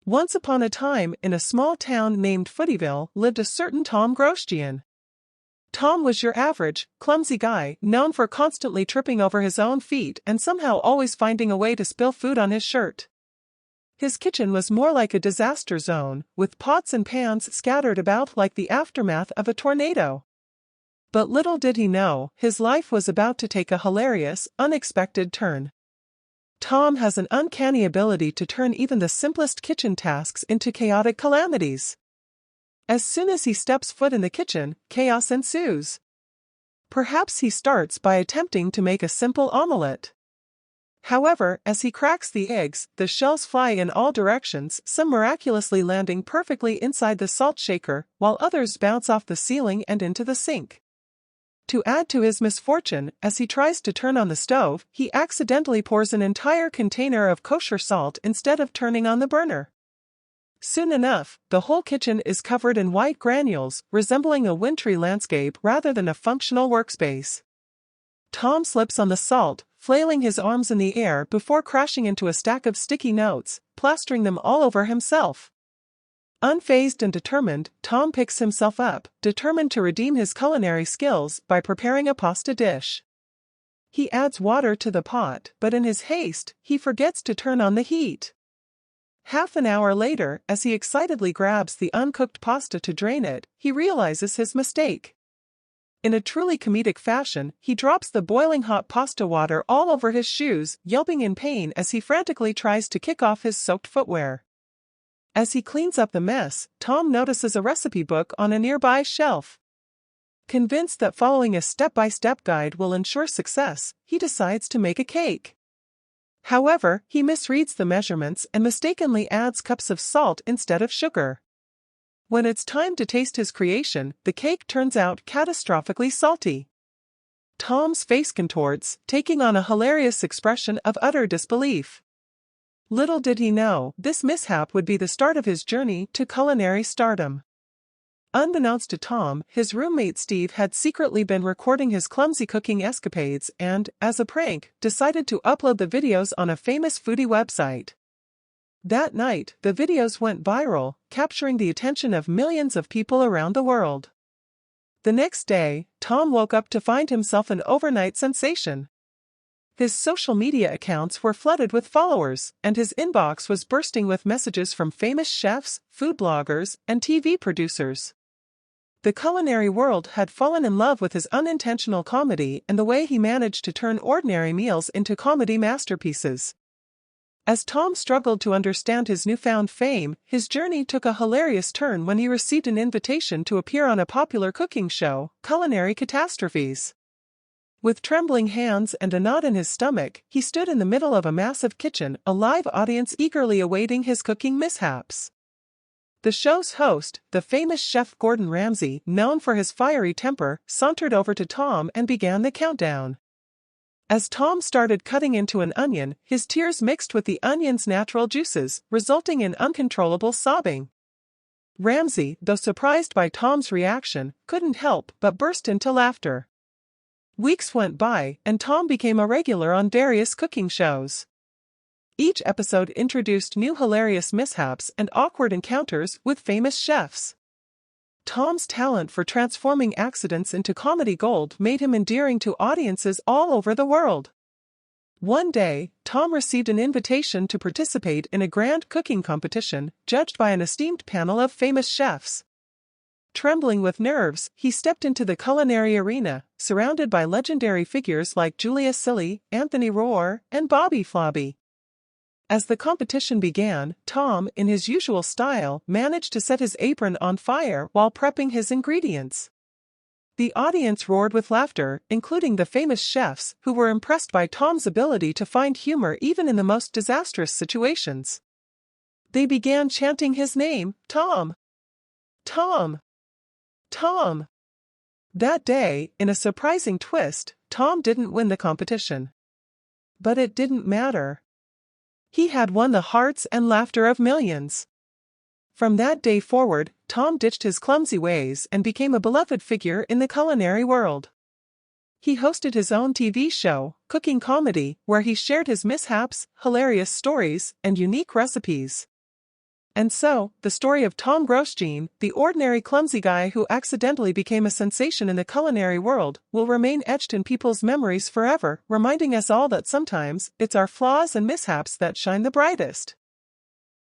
Once upon a time, in a small town named Footyville, lived a certain Tom Grosjean. Tom was your average, clumsy guy, known for constantly tripping over his own feet and somehow always finding a way to spill food on his shirt. His kitchen was more like a disaster zone, with pots and pans scattered about like the aftermath of a tornado. But little did he know, his life was about to take a hilarious, unexpected turn. Tom has an uncanny ability to turn even the simplest kitchen tasks into chaotic calamities. As soon as he steps foot in the kitchen, chaos ensues. Perhaps he starts by attempting to make a simple omelette. However, as he cracks the eggs, the shells fly in all directions, some miraculously landing perfectly inside the salt shaker, while others bounce off the ceiling and into the sink. To add to his misfortune, as he tries to turn on the stove, he accidentally pours an entire container of kosher salt instead of turning on the burner. Soon enough, the whole kitchen is covered in white granules, resembling a wintry landscape rather than a functional workspace. Tom slips on the salt, flailing his arms in the air before crashing into a stack of sticky notes, plastering them all over himself. Unfazed and determined, Tom picks himself up, determined to redeem his culinary skills by preparing a pasta dish. He adds water to the pot, but in his haste, he forgets to turn on the heat. Half an hour later, as he excitedly grabs the uncooked pasta to drain it, he realizes his mistake. In a truly comedic fashion, he drops the boiling hot pasta water all over his shoes, yelping in pain as he frantically tries to kick off his soaked footwear. As he cleans up the mess, Tom notices a recipe book on a nearby shelf. Convinced that following a step-by-step guide will ensure success, he decides to make a cake. However, he misreads the measurements and mistakenly adds cups of salt instead of sugar. When it's time to taste his creation, the cake turns out catastrophically salty. Tom's face contorts, taking on a hilarious expression of utter disbelief. Little did he know, this mishap would be the start of his journey to culinary stardom. Unbeknownst to Tom, his roommate Steve had secretly been recording his clumsy cooking escapades and, as a prank, decided to upload the videos on a famous foodie website. That night, the videos went viral, capturing the attention of millions of people around the world. The next day, Tom woke up to find himself an overnight sensation. His social media accounts were flooded with followers, and his inbox was bursting with messages from famous chefs, food bloggers, and TV producers. The culinary world had fallen in love with his unintentional comedy and the way he managed to turn ordinary meals into comedy masterpieces. As Tom struggled to understand his newfound fame, his journey took a hilarious turn when he received an invitation to appear on a popular cooking show, Culinary Catastrophes. With trembling hands and a knot in his stomach, he stood in the middle of a massive kitchen, a live audience eagerly awaiting his cooking mishaps. The show's host, the famous chef Gordon Ramsay, known for his fiery temper, sauntered over to Tom and began the countdown. As Tom started cutting into an onion, his tears mixed with the onion's natural juices, resulting in uncontrollable sobbing. Ramsay, though surprised by Tom's reaction, couldn't help but burst into laughter. Weeks went by, and Tom became a regular on various cooking shows. Each episode introduced new hilarious mishaps and awkward encounters with famous chefs. Tom's talent for transforming accidents into comedy gold made him endearing to audiences all over the world. One day, Tom received an invitation to participate in a grand cooking competition, judged by an esteemed panel of famous chefs. Trembling with nerves, he stepped into the culinary arena, surrounded by legendary figures like Julia Silly, Anthony Rohr, and Bobby Flobby. As the competition began, Tom, in his usual style, managed to set his apron on fire while prepping his ingredients. The audience roared with laughter, including the famous chefs, who were impressed by Tom's ability to find humor even in the most disastrous situations. They began chanting his name, Tom! Tom! Tom! That day, in a surprising twist, Tom didn't win the competition. But it didn't matter. He had won the hearts and laughter of millions. From that day forward, Tom ditched his clumsy ways and became a beloved figure in the culinary world. He hosted his own TV show, Cooking Comedy, where he shared his mishaps, hilarious stories, and unique recipes. And so, the story of Tom Grosjean, the ordinary clumsy guy who accidentally became a sensation in the culinary world, will remain etched in people's memories forever, reminding us all that sometimes, it's our flaws and mishaps that shine the brightest.